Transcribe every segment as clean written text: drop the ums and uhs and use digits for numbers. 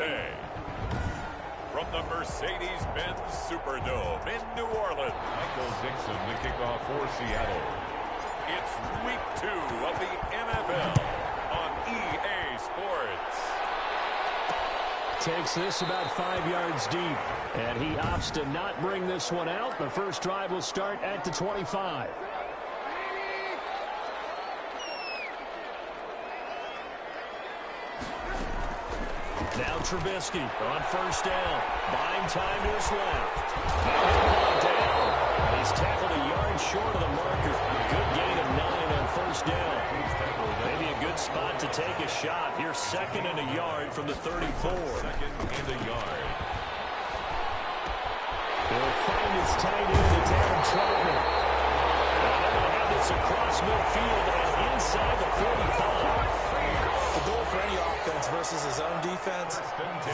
day. From the Mercedes-Benz Superdome in New Orleans, Michael Dixon to kick off for Seattle. It's week 2 of the NFL on EA Sports. Takes this about 5 yards deep, and he opts to not bring this one out. The first drive will start at the 25. Now Trubisky on first down. Buying time to his left. Now down. He's tackled a yard short of the marker. Good gain of 9 on first down. Maybe a good spot to take a shot. Here's 2nd and a yard from the 34. 2nd and a yard. He'll find his tight end, it's Adam Troutman. They're going to have this across midfield and inside the 45. The goal for any offense versus his own defense,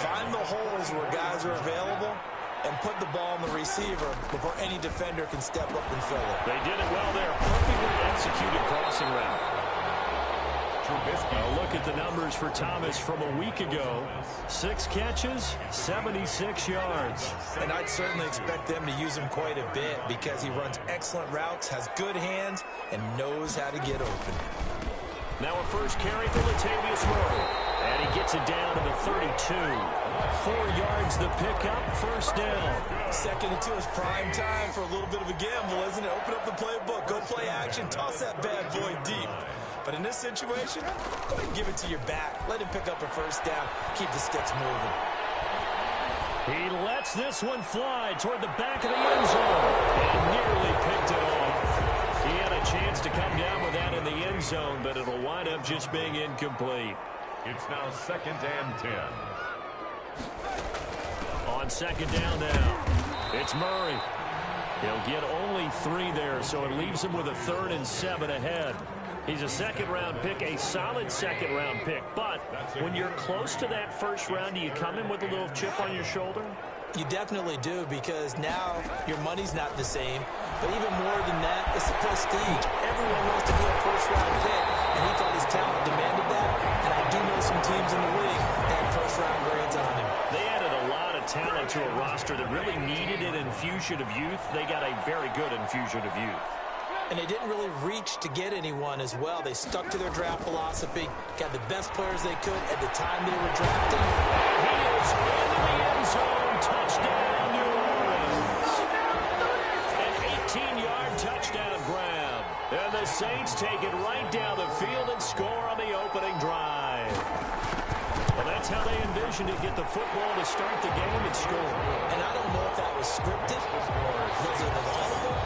find the holes where guys are available and put the ball on the receiver before any defender can step up and fill it. They did it well there. Perfectly executed crossing route. Trubisky. Look at the numbers for Thomas from a week ago. 6 catches, 76 yards. And I'd certainly expect them to use him quite a bit because he runs excellent routes, has good hands, and knows how to get open. Now a first carry for Latavius Murray. And he gets it down to the 32. 4 yards the pickup, first down. 2nd and 2 is prime time for a little bit of a gamble, isn't it? Open up the playbook, go play action, toss that bad boy deep. But in this situation, go ahead and give it to your back. Let him pick up a first down, keep the sticks moving. He lets this one fly toward the back of the end zone. And nearly picked it off. He had a chance to come down with that in the end zone, but it'll wind up just being incomplete. It's now 2nd and 10. On 2nd down now, it's Murray. He'll get only 3 there, so it leaves him with a 3rd and 7 ahead. He's a 2nd-round pick, a solid 2nd-round pick. But when you're close to that first round, do you come in with a little chip on your shoulder? You definitely do, because now your money's not the same. But even more than that, it's the prestige. Everyone wants to be a first-round pick, and he thought his talent demanded that. And I do know some teams in the league that had first-round grades on him. They added a lot of talent to a roster that really needed an infusion of youth. They got a very good infusion of youth. And they didn't really reach to get anyone as well. They stuck to their draft philosophy, got the best players they could at the time they were drafting. He is into the end zone. Touchdown, New Orleans. An 18-yard touchdown grab. And the Saints take it right down the field and score on the opening drive. Well, that's how they envisioned it. Get the football to start the game and score. And I don't know if that was scripted. Was it audible?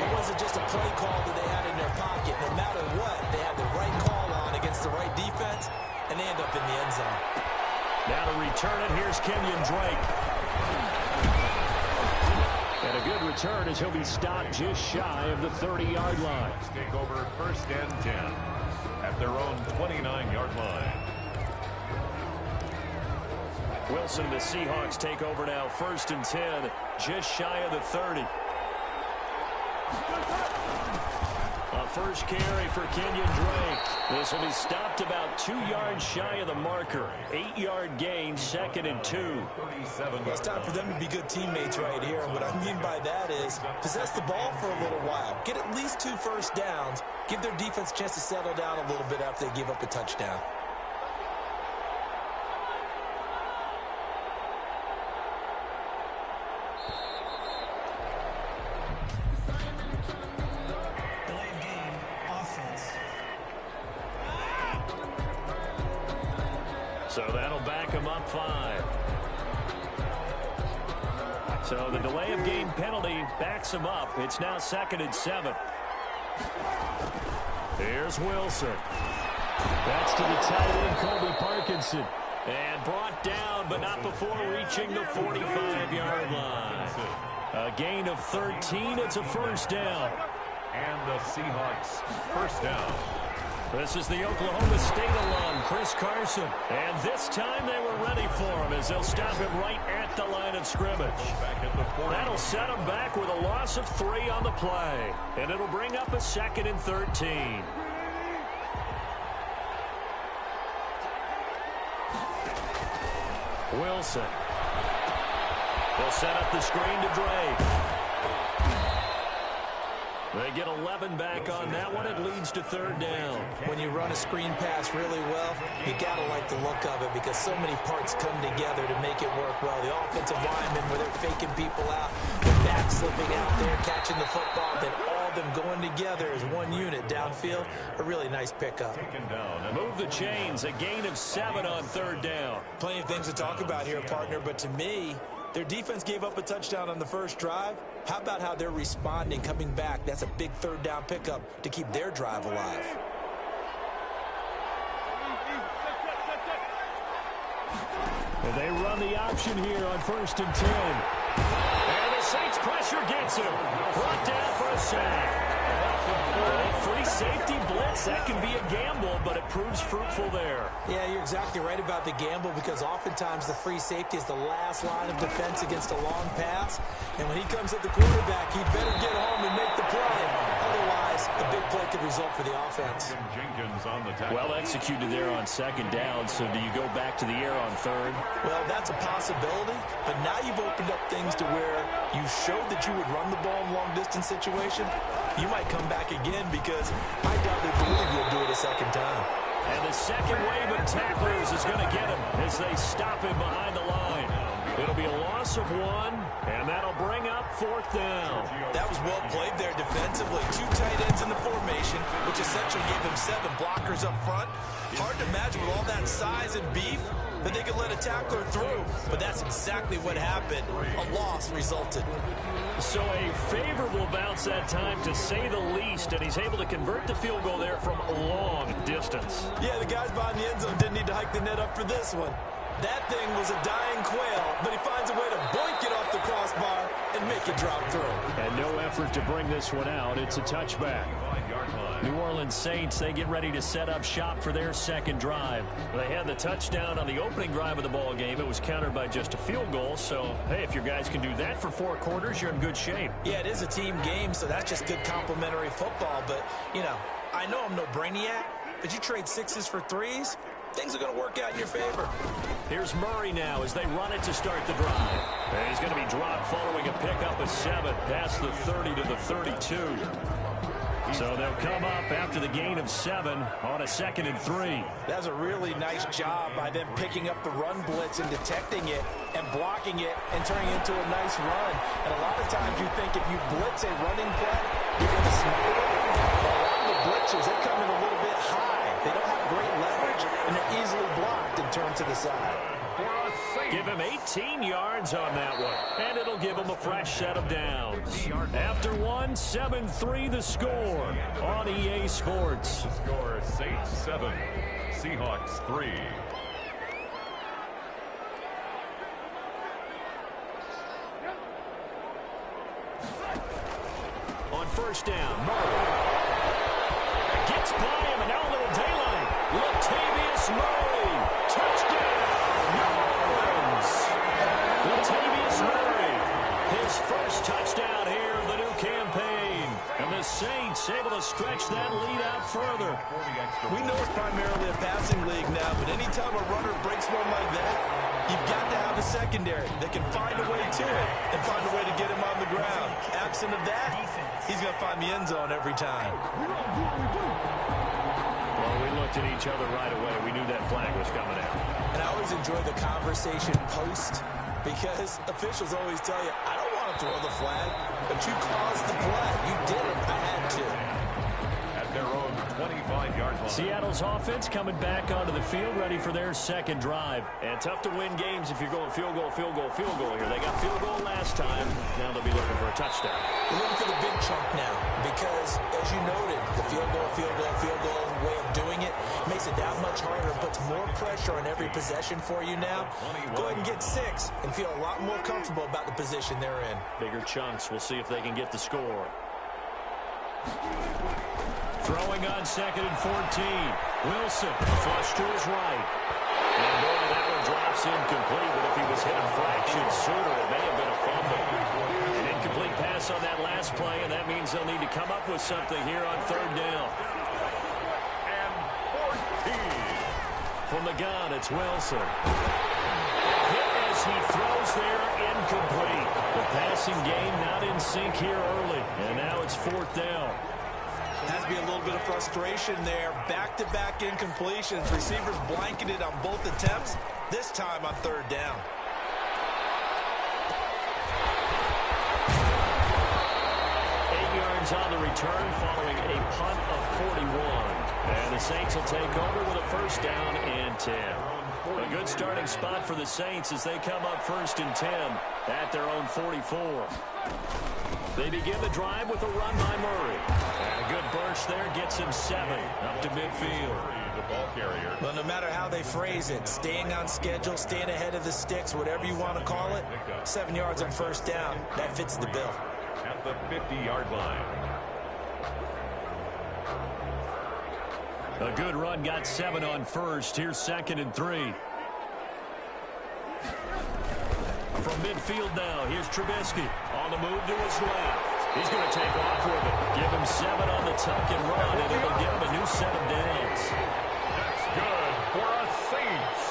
Or was it just a play call that they had in their pocket? No matter what, they had the right call on against the right defense, and they end up in the end zone. Now to return it, here's Kenyon Drake. And a good return as he'll be stopped just shy of the 30-yard line. Take over 1st and 10 at their own 29-yard line. Wilson and the Seahawks take over now, 1st and 10, just shy of the 30. A first carry for Kenyon Drake. This will be stopped about 2 yards shy of the marker. 8-yard gain, 2nd and 2. Well, it's time for them to be good teammates right here. And what I mean by that is possess the ball for a little while. Get at least 2 first downs. Give their defense a chance to settle down a little bit after they give up a touchdown. So that'll back him up 5. So the delay of game penalty backs him up. It's now 2nd and 7. Here's Wilson. That's to the tight end, Colby Parkinson. And brought down, but not before reaching the 45-yard line. A gain of 13. It's a first down. And the Seahawks first down. This is the Oklahoma State alum, Chris Carson. And this time they were ready for him as they'll stop him right at the line of scrimmage. That'll set him back with a loss of 3 on the play. And it'll bring up a 2nd and 13. Wilson. They'll set up the screen to Drake. They get 11 back on that one. It leads to third down. When you run a screen pass really well, you got to like the look of it because so many parts come together to make it work well. The offensive linemen, where they're faking people out, the back slipping out there, catching the football, then all of them going together as one unit downfield. A really nice pickup. Move the chains. A gain of 7 on third down. Plenty of things to talk about here, partner, but to me, their defense gave up a touchdown on the first drive. How about how they're responding, coming back? That's a big third down pickup to keep their drive alive. And they run the option here on 1st and 10. And the Saints pressure gets him. Brought down for a sack. Free safety blitz, that can be a gamble, but it proves fruitful there. Yeah, you're exactly right about the gamble because oftentimes the free safety is the last line of defense against a long pass. And when he comes at the quarterback, he better get home and make the play. Otherwise, a big play could result for the offense. Well executed there on 2nd down, so do you go back to the air on 3rd? Well, that's a possibility, but now you've opened up things to where you showed that you would run the ball in long-distance situation. You might come back again because I doubt they believe you'll do it a second time. And the second wave of tacklers is going to get him as they stop him behind the line. It'll be a loss of 1, and that'll bring up 4th down. That was well played there defensively. 2 tight ends in the formation, which essentially gave him 7 blockers up front. Hard to imagine with all that size and beef that they could let a tackler through, but that's exactly what happened. A loss resulted. So a favorable bounce that time, to say the least, and he's able to convert the field goal there from a long distance. Yeah, the guys behind the end zone didn't need to hike the net up for this one. That thing was a dying quail, but he finds a way to boink it off the crossbar and make it drop through. And no effort to bring this one out. It's a touchback. New Orleans Saints, they get ready to set up shop for their second drive. They had the touchdown on the opening drive of the ball game. It was countered by just a field goal. So, hey, if your guys can do that for 4 quarters, you're in good shape. Yeah, it is a team game, so that's just good complimentary football. But, you know, I know I'm no brainiac, but you trade 6s for 3s, things are going to work out in your favor. Here's Murray now as they run it to start the drive. And he's going to be dropped following a pickup of 7 past the 30 to the 32. So they'll come up after the gain of 7 on a 2nd and 3. That's a really nice job by them picking up the run blitz and detecting it and blocking it and turning it into a nice run. And a lot of times you think if you blitz a running play, you're going to smother it. But a lot of the blitzers, they come in a little bit high. They don't have great leverage, and they're easily blocked and turned to the side. Give him 18 yards on that one, and it'll give him a fresh set of downs. After 1, 7-3 the score on EA Sports. The score, Saints 7, Seahawks 3. On 1st down, Murray gets by him, and now a little daylight. Latavius Murray, touchdown, New Orleans. Latavius Murray, his first touchdown here of the new campaign. And the Saints able to stretch that lead out further. We know it's primarily a passing league now, but anytime a runner breaks one like that, you've got to have a secondary that can find a way to it and find a way to get him on the ground. Absent of that, he's going to find the end zone every time. Well, we looked at each other right away. We knew that flag was coming out. And I always enjoy the conversation post because officials always tell you, I don't want to throw the flag, but you caused the play. You did it. I had to. At their own 25-yard line. Seattle's offense coming back onto the field, ready for their second drive. And tough to win games if you're going field goal, field goal, field goal here. They got field goal last time. Now they'll be looking for a touchdown. We're looking for the big chunk now because, as you noted, the field goal way of doing it makes it that much harder and puts more pressure on every possession for you now. Go ahead and get 6 and feel a lot more comfortable about the position they're in. Bigger chunks. We'll see if they can get the score. Throwing on 2nd and 14. Wilson, flush to his right. And boy, that one drops incomplete, but if he was hit a fraction sooner, it may have been a fumble. An incomplete pass on that last play, and that means they'll need to come up with something here on 3rd down. And 14. From the gun, it's Wilson. Hit fires. He throws there, incomplete. The passing game not in sync here early. And now it's 4th down. Has to be a little bit of frustration there. Back-to-back incompletions. Receivers blanketed on both attempts, this time on 3rd down. On the return following a punt of 41. And the Saints will take over with a 1st down and 10. A good starting spot for the Saints as they come up 1st and 10 at their own 44. They begin the drive with a run by Murray. And a good burst there gets him 7 up to midfield. The ball carrier. Well, no matter how they phrase it, staying on schedule, staying ahead of the sticks, whatever you want to call it, 7 yards on 1st down. That fits the bill. At the 50-yard line. A good run got 7 on 1st. Here's 2nd and 3. From midfield now, here's Trubisky on the move to his left. He's going to take off with it. Give him 7 on the tuck and run, and it'll give him a new set of downs. That's good for a Saints.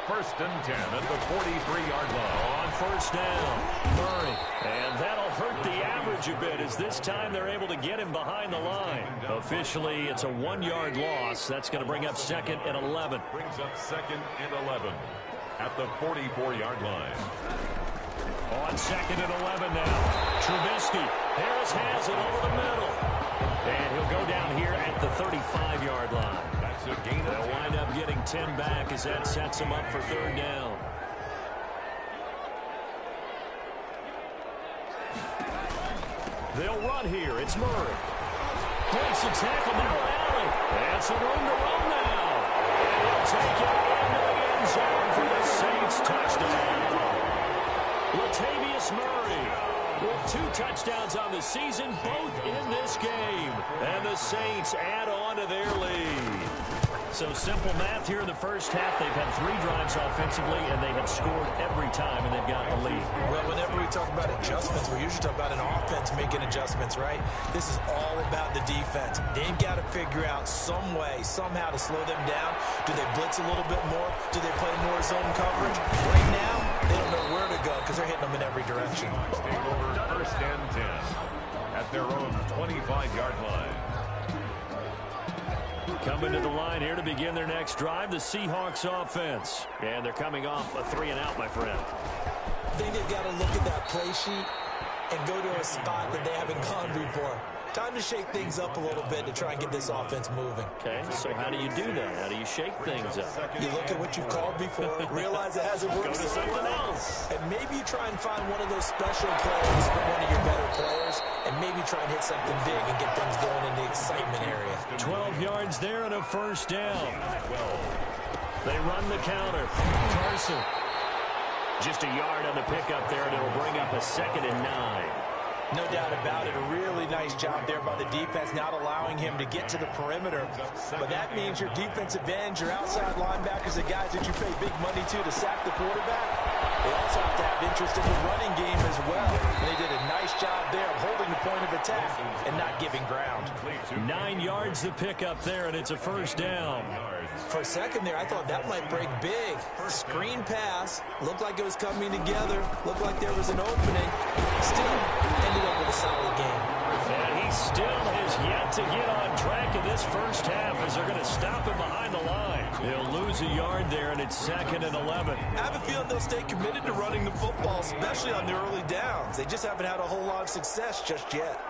1st and 10 at the 43-yard line. On 1st down, Murray. And that'll hurt the average a bit as this time they're able to get him behind the line. Officially, it's a 1-yard loss. That's going to bring up 2nd and 11. Brings up 2nd and 11 at the 44-yard line. On 2nd and 11 now. Trubisky. Harris has it over the middle. And he'll go down here at the 35-yard line. That's a gain. They'll wind up getting 10 back as that sets them up for 3rd down. They'll run here. It's Murray. Breaks the tackle. Now Allen. And some room to run now. And he'll take it into the end zone for the Saints touchdown. Latavius Murray with 2 touchdowns on the season, both in this game. And the Saints add on to their lead. So simple math here in the first half. They've had 3 drives offensively, and they have scored every time, and they've got the lead. Well, whenever we talk about adjustments, we usually talk about an offense making adjustments, right? This is all about the defense. They've got to figure out some way, somehow to slow them down. Do they blitz a little bit more? Do they play more zone coverage? Right now, they don't know where to go because they're hitting them in every direction. Take over 1st and 10 at their own 25-yard line. Coming to the line here to begin their next drive, the Seahawks offense. And they're coming off a 3-and-out, my friend. I think they've got to look at that play sheet and go to a spot that they haven't gone before. Time to shake things up a little bit to try and get this offense moving. Okay, so how do you do that? How do you shake things up? You look at what you've called before, realize it hasn't worked. Go to someone else. And maybe you try and find one of those special plays from one of your better players, and maybe try and hit something big and get things going in the excitement area. 12 yards there and a 1st down. They run the counter. Carson. Just a yard on the pickup there, and it'll bring up a 2nd and 9. No doubt about it. A really nice job there by the defense, not allowing him to get to the perimeter. But that means your defensive ends, your outside linebackers, the guys that you pay big money to sack the quarterback, they also have to have interest in the running game as well. And they did a nice job there of holding the point of attack and not giving ground. 9 yards to pick up there, and it's a 1st down. For a second there, I thought that might break big. Screen pass. Looked like it was coming together. Looked like there was an opening. Still ended up with a solid game. And he still has yet to get on track in this first half as they're going to stop him behind the line. They'll lose a yard there, and it's 2nd and 11. I have a feeling they'll stay committed to running the football, especially on the early downs. They just haven't had a whole lot of success just yet.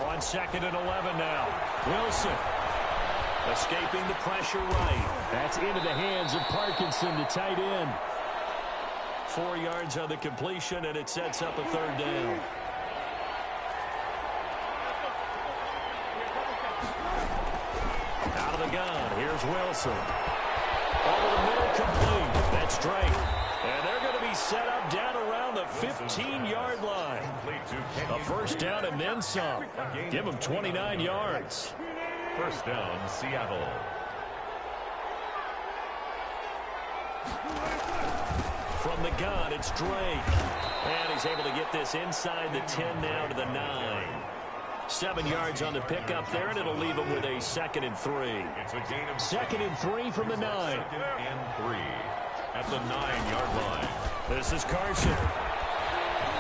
On 2nd and 11 now. Wilson escaping the pressure right. That's into the hands of Parkinson, the tight end. 4 yards on the completion, and it sets up a 3rd down. Out of the gun, here's Wilson. Over the middle, complete. That's Drake. And they're going to be set up down around the 15-yard line. A 1st down and then some. Give them 29 yards. 1st down, Seattle. From the gun, it's Drake. And he's able to get this inside the 10 now to the 9. 7 yards on the pickup there, and it'll leave them with a 2nd and 3. It's a gain of 2nd and 3 from the 9. 2nd and 3 at the 9-yard line. This is Carson.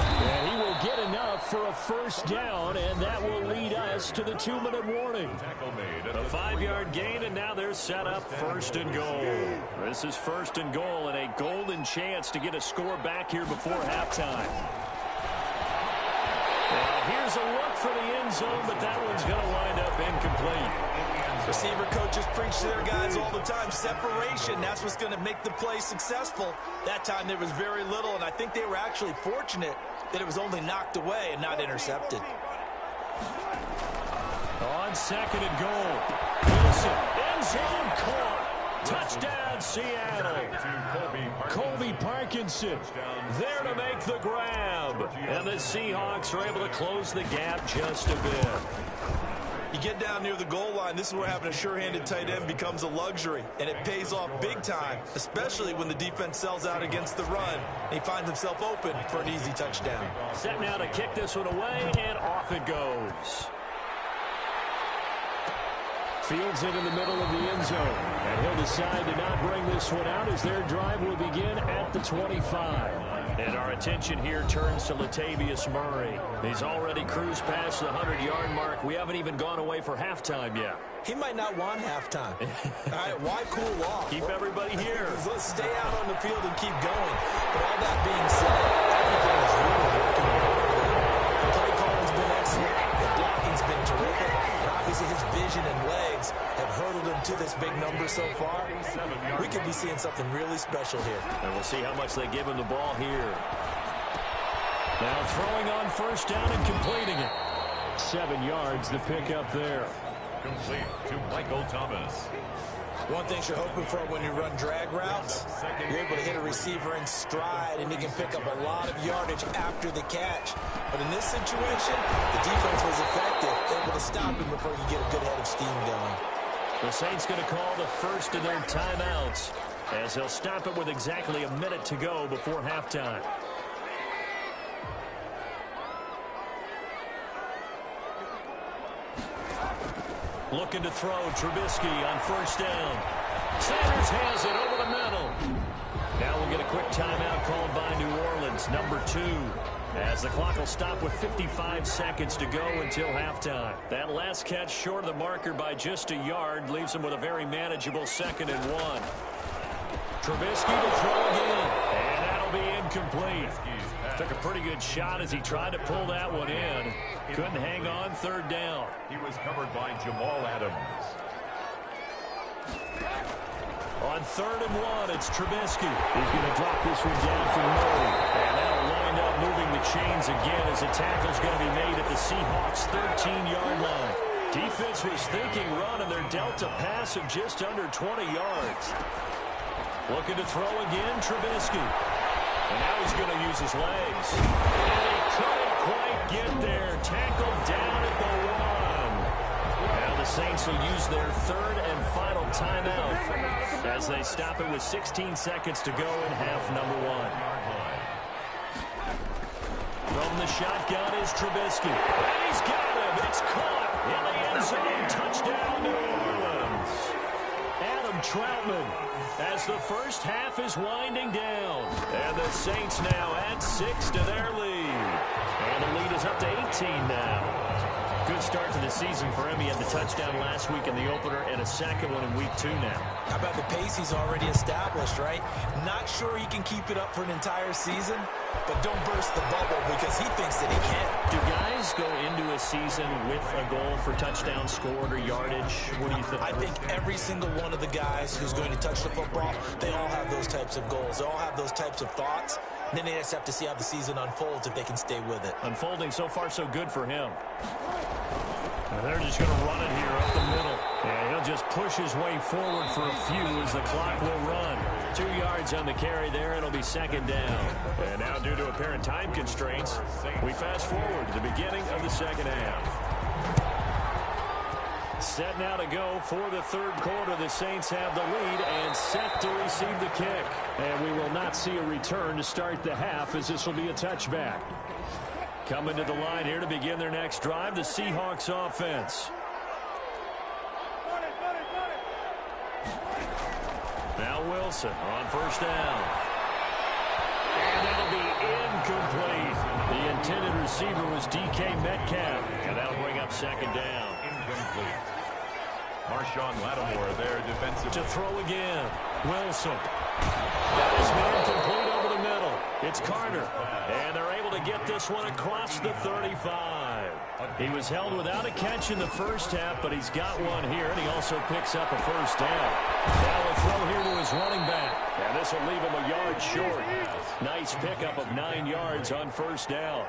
And he will get enough for a first down, and that will lead us to the 2-minute warning. A 5-yard gain, and now they're set up 1st and goal. This is 1st and goal, and a golden chance to get a score back here before halftime. Now here's a look for the end zone, but that one's going to wind up incomplete. Receiver coaches preach to their guys all the time. Separation, that's what's going to make the play successful. That time there was very little, and I think they were actually fortunate that it was only knocked away and not intercepted. On 2nd and goal. Wilson, end zone caught. Touchdown, Seattle. Colby Parkinson there to make the grab. And the Seahawks are able to close the gap just a bit. You get down near the goal line, this is where having a sure-handed tight end becomes a luxury, and it pays off big time, especially when the defense sells out against the run, and he finds himself open for an easy touchdown. Set now to kick this one away, and off it goes. Fields it in the middle of the end zone, and he'll decide to not bring this one out as their drive will begin at the 25. And our attention here turns to Latavius Murray. He's already cruised past the 100-yard mark. We haven't even gone away for halftime yet. He might not want halftime. All right, why cool off? Keep everybody here. Let's stay out on the field and keep going. But all that being said, everything is really working well for them. The play calling's been excellent. The blocking's been terrific. And obviously his vision and legs have hurdled him to this big number so far. We could be seeing something really special here. And we'll see how much they give him the ball here. Now throwing on 1st down and completing it. 7 yards the pick up there. Complete to Michael Thomas. One thing you're hoping for when you run drag routes, you're able to hit a receiver in stride, and he can pick up a lot of yardage after the catch. But in this situation, the defense was effective, able to stop him before he get a good head of steam going. The Saints going to call the first of their timeouts as they'll stop it with exactly a minute to go before halftime. Looking to throw, Trubisky on 1st down. Sanders has it over the middle. Now we'll get a quick timeout called by New Orleans, number 2. As the clock will stop with 55 seconds to go until halftime. That last catch short of the marker by just a yard leaves them with a very manageable 2nd and 1. Trubisky to throw again, and that'll be incomplete. Took a pretty good shot as he tried to pull that one in. Couldn't hang on 3rd down. He was covered by Jamal Adams. On 3rd and 1, it's Trubisky. He's going to drop this one down for Murray. And that'll wind up moving the chains again as the tackle's going to be made at the Seahawks' 13-yard line. Defense was thinking run, and they're dealt a pass of just under 20 yards. Looking to throw again, Trubisky. And now he's going to use his legs. And he couldn't quite get there. Tackled down at the 1. Now the Saints will use their 3rd and final timeout as they stop it with 16 seconds to go in half number 1. From the shotgun is Trubisky. And he's got him. It's caught in the end zone. Touchdown, New Orleans. Adam Troutman as the first half is winding down. And the Saints now add 6 to their lead. And the lead is up to 18 now. Good start to the season for him. He had the touchdown last week in the opener and a second one in week 2 now. How about the pace he's already established, right? Not sure he can keep it up for an entire season, but don't burst the bubble because he thinks that he can. Do guys go into a season with a goal for touchdowns scored or yardage? What do you think? I think every single one of the guys who's going to touch the football, they all have those types of goals. They all have those types of thoughts. And then they just have to see how the season unfolds if they can stay with it. Unfolding so far so good for him. And they're just going to run it here up the middle. And he'll just push his way forward for a few as the clock will run. 2 yards on the carry there. It'll be 2nd down. And now due to apparent time constraints, we fast forward to the beginning of the 2nd half. Set now to go for the 3rd quarter. The Saints have the lead and set to receive the kick. And we will not see a return to start the half as this will be a touchback. Coming to the line here to begin their next drive, the Seahawks offense. Now Wilson on first down. And that'll be incomplete. The intended receiver was DK Metcalf. And that'll bring up second down. Incomplete. Marshawn Lattimore there defensive. To throw again. Wilson. That is man complete over the middle. It's Carter. And they're able to get this one across the 35. He was held without a catch in the first half, but he's got one here, and he also picks up a first down. Now a throw here to his running back. And this will leave him a yard short. Nice pickup of 9 yards on first down.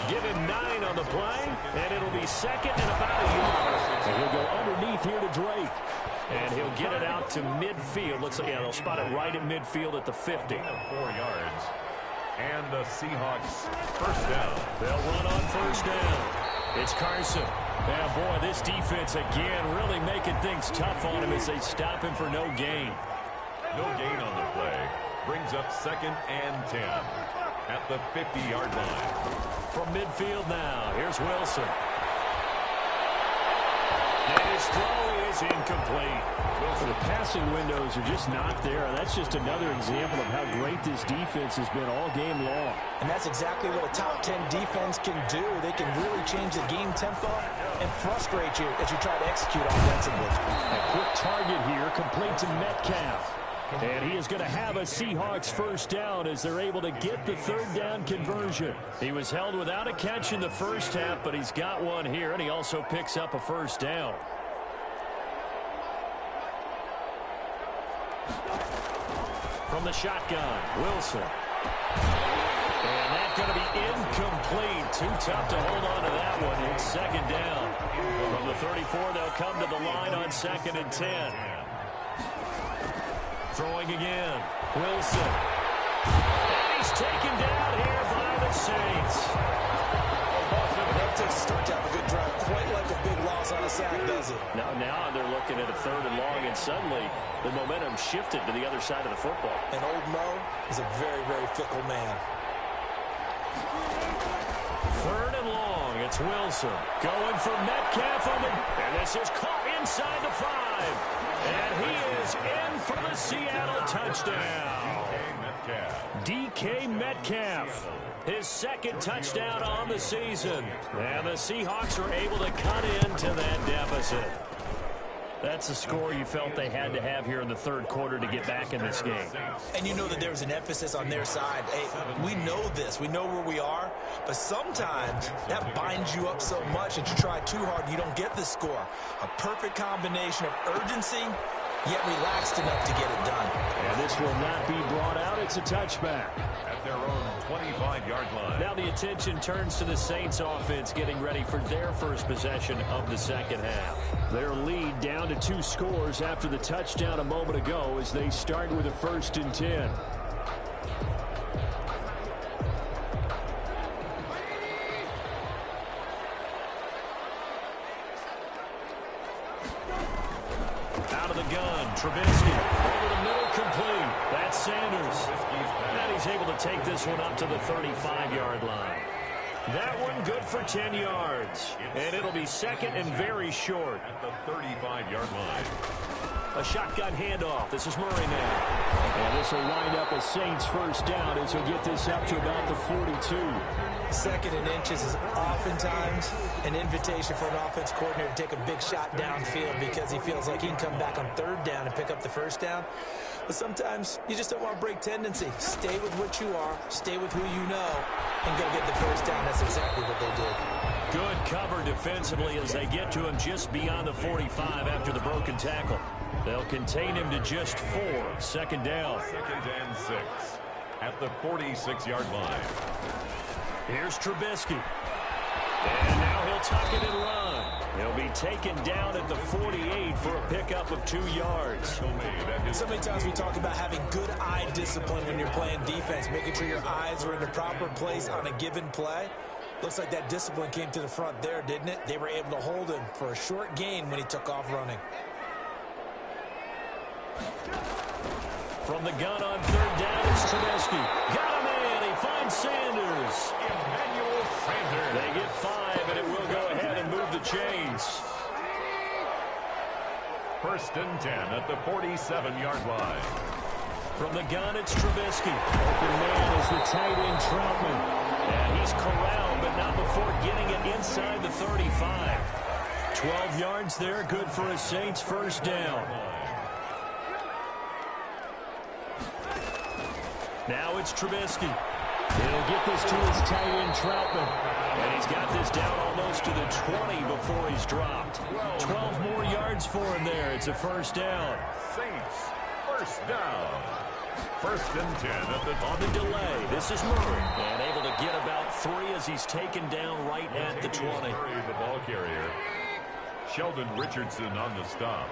Give him 9 on the play, and it'll be second and about a yard. And he'll go underneath here to Drake. And he'll get it out to midfield. Looks like, yeah, they'll spot it right at midfield at the 50. 4 yards. And the Seahawks first down. They'll run on first down. It's Carson. Yeah, boy, this defense again really making things tough on him as they stop him for no gain. No gain on the play. Brings up second and 10 at the 50-yard line. From midfield now, here's Wilson. And his throw is incomplete. Well, the passing windows are just not there. That's just another example of how great this defense has been all game long. And that's exactly what a top 10 defense can do. They can really change the game tempo and frustrate you as you try to execute offensively. A quick target here, complete to Metcalf. And he is going to have a Seahawks first down as they're able to get the third down conversion. He was held without a catch in the first half, but he's got one here, and he also picks up a first down. From the shotgun, Wilson. And that's going to be incomplete. Too tough to hold on to that one. It's second down. From the 34, they'll come to the line on second and 10. Throwing again. Wilson. And he's taken down here by the Saints. That takes a start to have a good drive. Quite like a big loss on a sack, does it? Now they're looking at a third and long, and suddenly the momentum shifted to the other side of the football. And old Mo is a very, very fickle man. Third and long. It's Wilson. Going for Metcalf on the... And this is caught inside the 5. And he is in for the Seattle touchdown. DK Metcalf. His second touchdown on the season. And the Seahawks are able to cut into that deficit. That's the score you felt they had to have here in the third quarter to get back in this game. And you know that there was an emphasis on their side. Hey, we know this. We know where we are. But sometimes that binds you up so much that you try too hard and you don't get the score. A perfect combination of urgency, yet relaxed enough to get it done. And this will not be brought out. It's a touchback. At their own 25-yard line. Now the attention turns to the Saints offense getting ready for their first possession of the second half. Their lead down to 2 scores after the touchdown a moment ago as they start with a 1st and 10. Out of the gun, Trubisky. Over the middle, complete. That's Sanders. And he's able to take this one up to the 35-yard line. That one good for 10 yards. And it'll be second and very short. At the 35-yard line. A shotgun handoff. This is Murray now. And this will wind up a Saints first down as he'll get this up to about the 42. Second and inches is oftentimes an invitation for an offense coordinator to take a big shot downfield because he feels like he can come back on third down and pick up the first down. But sometimes you just don't want to break tendency. Stay with what you are, stay with who you know, and go get the first down. That's exactly what they did. Good cover defensively as they get to him just beyond the 45 after the broken tackle. They'll contain him to just 4. Second down. Second and 6 at the 46-yard line. Here's Trubisky. And now he'll tuck it and run. He'll be taken down at the 48 for a pickup of 2 yards. So many times we talk about having good eye discipline when you're playing defense, making sure your eyes are in the proper place on a given play. Looks like that discipline came to the front there, didn't it? They were able to hold him for a short gain when he took off running. From the gun on third down, it's Trubisky. Got him in. He finds Sanders. Emmanuel Sanders. chase. First and 10 at the 47-yard line. From the gun, it's Trubisky. Open man is the tight end, Troutman. And he's corralled, but not before getting it inside the 35. 12 yards there, good for a Saints first down. Now it's Trubisky. He'll get this to his tight end, Troutman. And he's got this down almost to the 20 before he's dropped. 12 more yards for him there. It's a first down. Saints, first down. First and 10 at the on the delay. This is Murray, and able to get about 3 as he's taken down right at the 20. Murray, the ball carrier. Sheldon Richardson on the stop.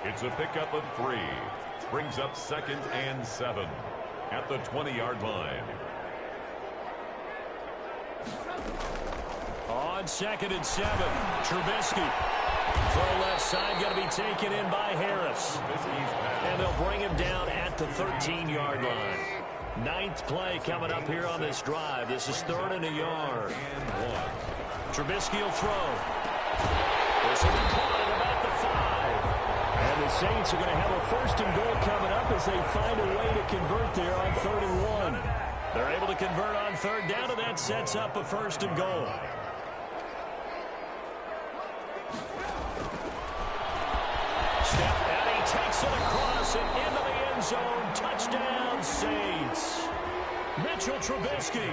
It's a pickup of 3. Brings up second and 7 at the 20-yard line. On second and 7, Trubisky. Throw left side, going to be taken in by Harris. And they'll bring him down at the 13-yard line. 9th play coming up here on this drive. This is 3rd and a yard. Trubisky will throw. This will be caught at about the 5. And the Saints are going to have a first and goal coming up as they find a way to convert there on 3rd and 1. They're able to convert on 3rd down, and that sets up a first and goal. Takes it across and into the end zone. Touchdown, Saints. Mitchell Trubisky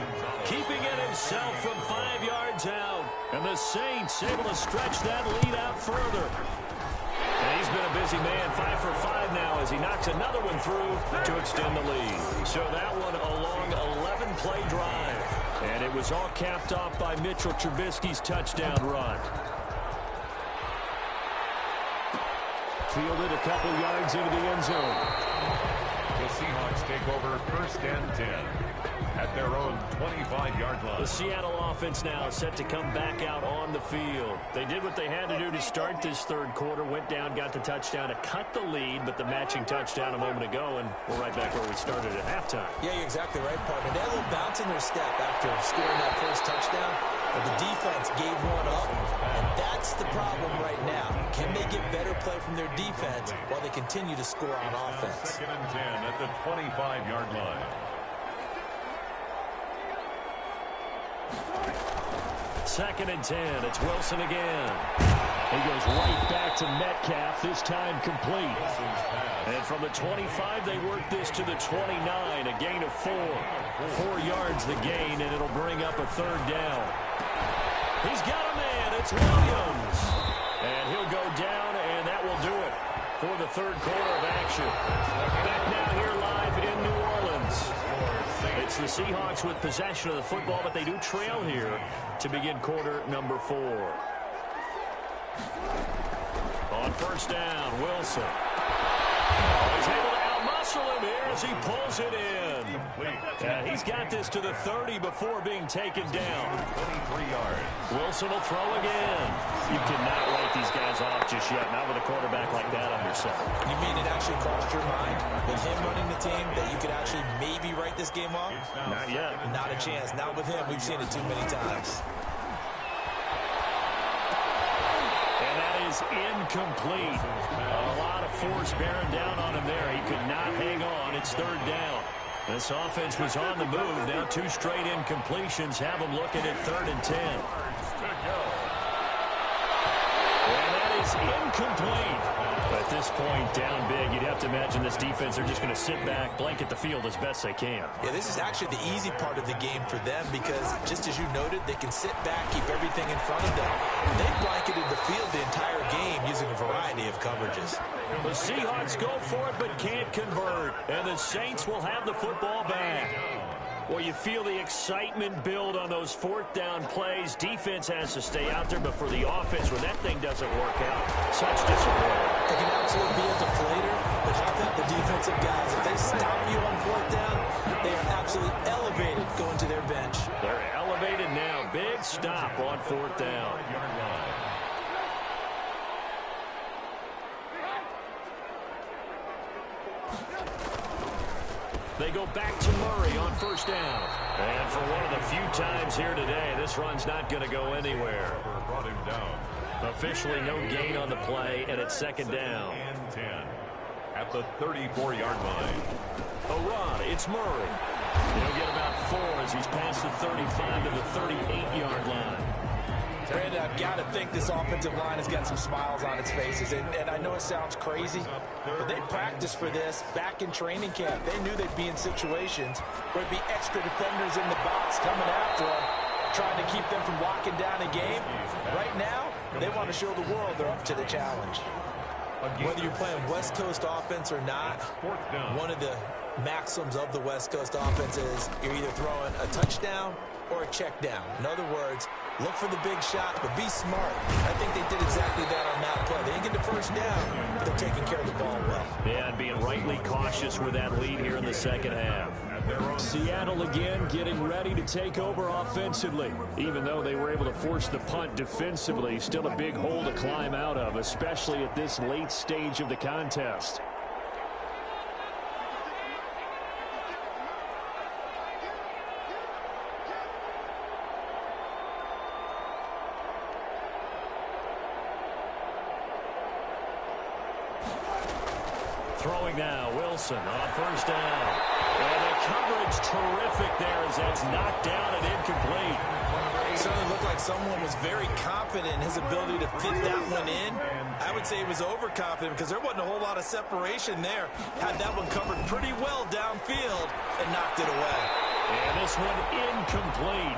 keeping it himself from 5 yards out. And the Saints able to stretch that lead out further. And he's been a busy man, 5 for 5 now as he knocks another one through to extend the lead. So that one a long 11-play drive. And it was all capped off by Mitchell Trubisky's touchdown run. Fielded a couple yards into the end zone. The Seahawks take over first and 10 at their own 25-yard line. The Seattle offense now set to come back out on the field. They did what they had to do to start this 3rd quarter. Went down, got the touchdown to cut the lead, but the matching touchdown a moment ago, and we're right back where we started at halftime. Yeah, you're exactly right, partner. They had a little bounce in their step after scoring that first touchdown, but the defense gave one up, and that's the problem right now. Can they get better play from their defense while they continue to score on offense? Second and 10 at the 25-yard line. Second and 10. It's Wilson again. He goes right back to Metcalf, this time complete. And from the 25, they work this to the 29, a gain of 4. 4 yards the gain, and it'll bring up a 3rd down. He's got a man. It's Williams. And he'll go down, and that will do it for the 3rd quarter of action. Back now here live in New Orleans. It's the Seahawks with possession of the football, but they do trail here to begin quarter number 4. On first down, Wilson. He's able to outmuscle him here as he pulls it in. And he's got this to the 30 before being taken down. 23 yards. Wilson will throw again. You cannot write these guys off just yet, not with a quarterback like that on your side. You mean it actually crossed your mind with him running the team that you could actually maybe write this game off? Not yet. Not a chance. Not with him. We've seen it too many times. And that is incomplete. A lot of force bearing down on him there. He could not hang on. It's 3rd down. This offense was on the move. Now 2 straight incompletions have them looking at 3rd and 10. And that is incomplete. At this point, down big, you'd have to imagine this defense are just going to sit back, blanket the field as best they can. Yeah, this is actually the easy part of the game for them because, just as you noted, they can sit back, keep everything in front of them. They blanketed the field the entire game using a variety of coverages. The Seahawks go for it but can't convert, and the Saints will have the football back. Well, you feel the excitement build on those 4th down plays. Defense has to stay out there, but for the offense, when that thing doesn't work out, such disappointment. It can absolutely be a deflator, but how about the defensive guys? If they stop you on 4th down, they are absolutely elevated going to their bench. They're elevated now. Big stop on 4th down. They go back to Murray on first down. And for one of the few times here today, this run's not going to go anywhere. Brought him down. Officially no gain on the play, and it's second down. And 10 at the 34-yard line. A run, it's Murray. He'll get about 4 as he's past the 35 to the 38-yard line. Brandon, I've got to think this offensive line has got some smiles on its faces. And I know it sounds crazy, but they practiced for this back in training camp. They knew they'd be in situations where there'd be extra defenders in the box coming after them, trying to keep them from locking down a game. Right now, they want to show the world they're up to the challenge. Whether you're playing West Coast offense or not, one of the maxims of the West Coast offense is you're either throwing a touchdown or a check down. In other words, look for the big shot, but be smart. I think they did exactly that on that play. They didn't get the first down, but they're taking care of the ball well. Yeah, and being rightly cautious with that lead here in the second half. Seattle again getting ready to take over offensively. Even though they were able to force the punt defensively, still a big hole to climb out of, especially at this late stage of the contest. Throwing now, Wilson on first down. And the coverage terrific there as that's knocked down and incomplete. It certainly looked like someone was very confident in his ability to fit that one in. I would say he was overconfident because there wasn't a whole lot of separation there. Had that one covered pretty well downfield and knocked it away. And this one incomplete.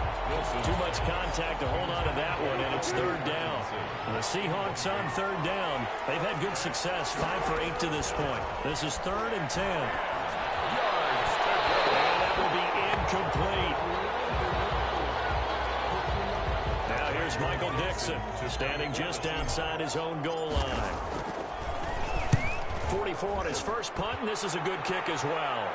Too much contact to hold on to that one, and it's third down. The Seahawks on third down. They've had good success, 5 for 8 to this point. This is 3rd and 10. And that will be incomplete. Now here's Michael Dixon, standing just outside his own goal line. 44 on his first punt, and this is a good kick as well.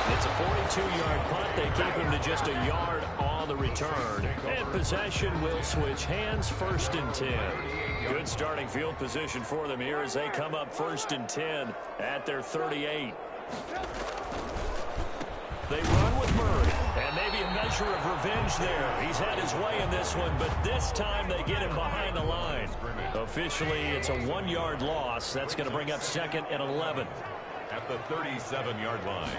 It's a 42-yard punt. They keep him to just a yard on the return. And possession will switch hands, 1st and 10. Good starting field position for them here as they come up 1st and 10 at their 38. They run with Murray, and maybe a measure of revenge there. He's had his way in this one, but this time they get him behind the line. Officially, it's a 1-yard loss. That's going to bring up 2nd and 11. At the 37-yard line.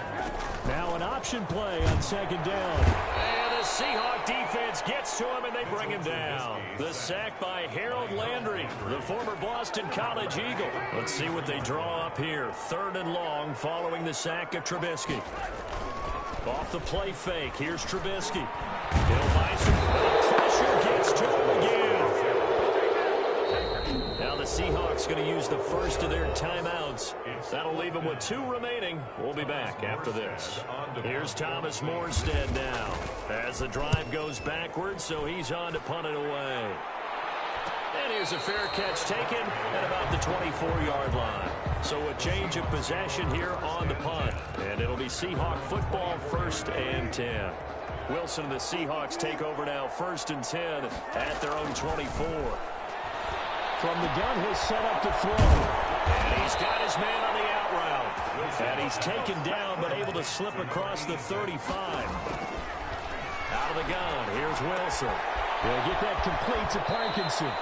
Now an option play on 2nd down. And the Seahawk defense gets to him, and they bring him down. The sack by Harold Landry, the former Boston College Eagle. Let's see what they draw up here. 3rd and long following the sack of Trubisky. Off the play fake, here's Trubisky. He'll buy some pressure, gets to him again. Now the Seahawks going to use the first of their timeouts. That'll leave them with 2 remaining. We'll be back after this. Here's Thomas Morstead now as the drive goes backwards, so he's on to punt it away. And here's a fair catch taken at about the 24-yard line. So a change of possession here on the punt. And it'll be Seahawk football, 1st and 10. Wilson and the Seahawks take over now, 1st and 10 at their own 24. From the gun, he'll set up to throw. And he's got his man on the out route. And he's taken down but able to slip across the 35. Out of the gun, here's Wilson. He'll get that complete to Parkinson.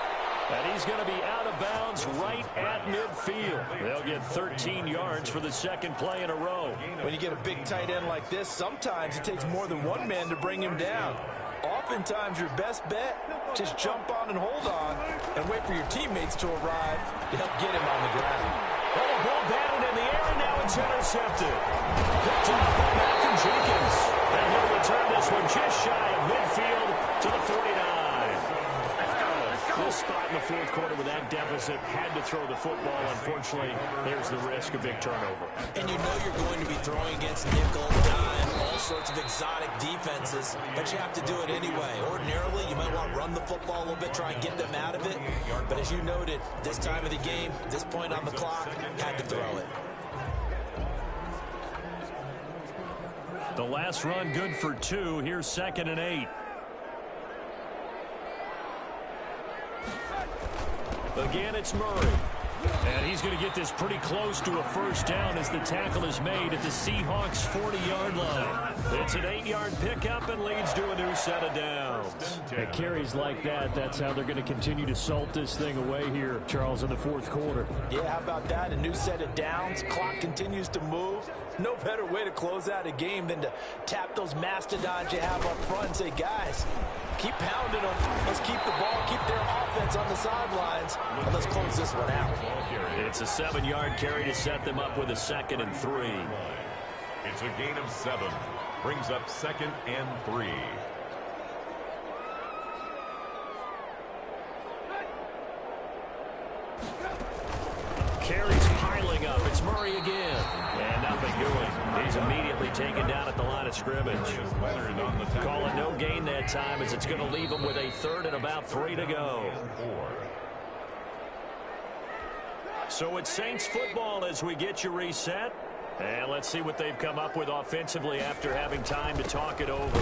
And he's going to be out of bounds right at midfield. They'll get 13 yards for the 2nd play in a row. When you get a big tight end like this, sometimes it takes more than one man to bring him down. Oftentimes, your best bet, just jump on and hold on and wait for your teammates to arrive to help get him on the ground. Well, the ball batted in the air, and now it's intercepted. Picked off by Malcolm Jenkins. And he'll return this one just shy of midfield to the 49. This spot in the 4th quarter with that deficit had to throw the football. Unfortunately, there's the risk of big turnover. And you know you're going to be throwing against nickel, dime, all sorts of exotic defenses, but you have to do it anyway. Ordinarily, you might want to run the football a little bit, try and get them out of it. But as you noted, this time of the game, this point on the clock, had to throw it. The last run good for 2. Here's 2nd and 8. Again, it's Murray. And he's going to get this pretty close to a first down as the tackle is made at the Seahawks 40-yard line. It's an 8-yard pickup and leads to a new set of downs. At carries like that, that's how they're going to continue to salt this thing away here, Charles, in the fourth quarter. Yeah, how about that? A new set of downs. Clock continues to move. No better way to close out a game than to tap those mastodons you have up front and say, guys, keep pounding them. Let's keep the ball, keep their offense on the sidelines, and let's close this one out. It's a 7-yard carry to set them up with a 2nd and 3. It's a gain of 7. Brings up 2nd and 3. Carries piling up. It's Murray again. And nothing doing. He's immediately taken down at the line of scrimmage. Call it no gain that time as it's going to leave him with a 3rd and about 3 to go. So it's Saints football as we get you reset. And let's see what they've come up with offensively after having time to talk it over.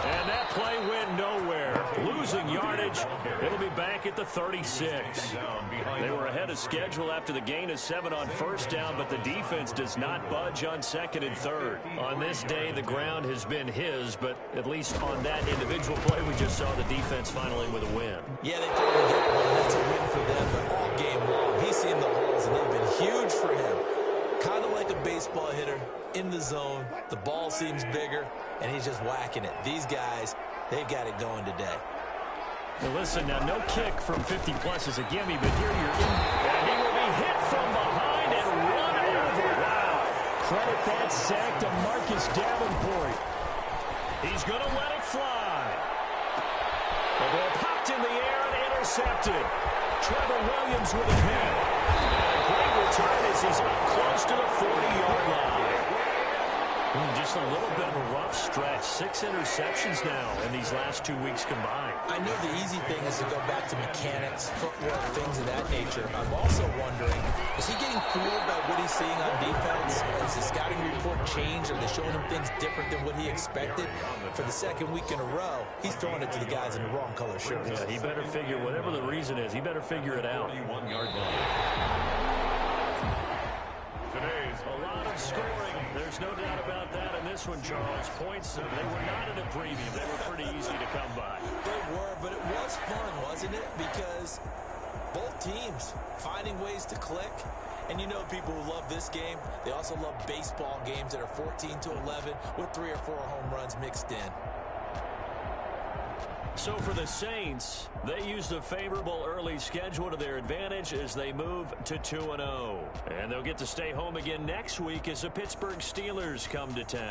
And that play went nowhere. Losing yardage. It'll be back at the 36. They were ahead of schedule after the gain of 7 on first down, but the defense does not budge on 2nd and 3rd. On this day, the ground has been his, but at least on that individual play, we just saw the defense finally with a win. Yeah, they finally got one. That's a win for them, but all game long, he's seen the holes, and they've been huge for him. Kind of like a baseball hitter in the zone. The ball seems bigger, and he's just whacking it. These guys, they've got it going today. Well, listen, now no kick from 50-plus is a gimme, but here you're in. And he will be hit from behind and run over. Wow. Credit that sack to Marcus Davenport. He's going to let it fly. The ball popped in the air and intercepted. Trevor Williams with a hit. And a great return as he's up close to the 40-yard line. Just a little bit of a rough stretch. 6 interceptions now in these last 2 weeks combined. I know the easy thing is to go back to mechanics, footwork, things of that nature. I'm also wondering, is he getting fooled by what he's seeing on defense? Has the scouting report changed? Are they showing him things different than what he expected? For the 2nd week in a row, he's throwing it to the guys in the wrong color shirts. Yeah, he better figure, whatever the reason is, he better figure it out. 41-yard line. Today's a lot of scoring. There's no doubt about that in this one, Charles. Points, they were not in a premium. They were pretty easy to come by. They were, but it was fun, wasn't it? Because both teams finding ways to click. And you know people who love this game, they also love baseball games that are 14-11 with 3 or 4 home runs mixed in. So for the Saints, they used a favorable early schedule to their advantage as they move to 2-0. And they'll get to stay home again next week as the Pittsburgh Steelers come to town.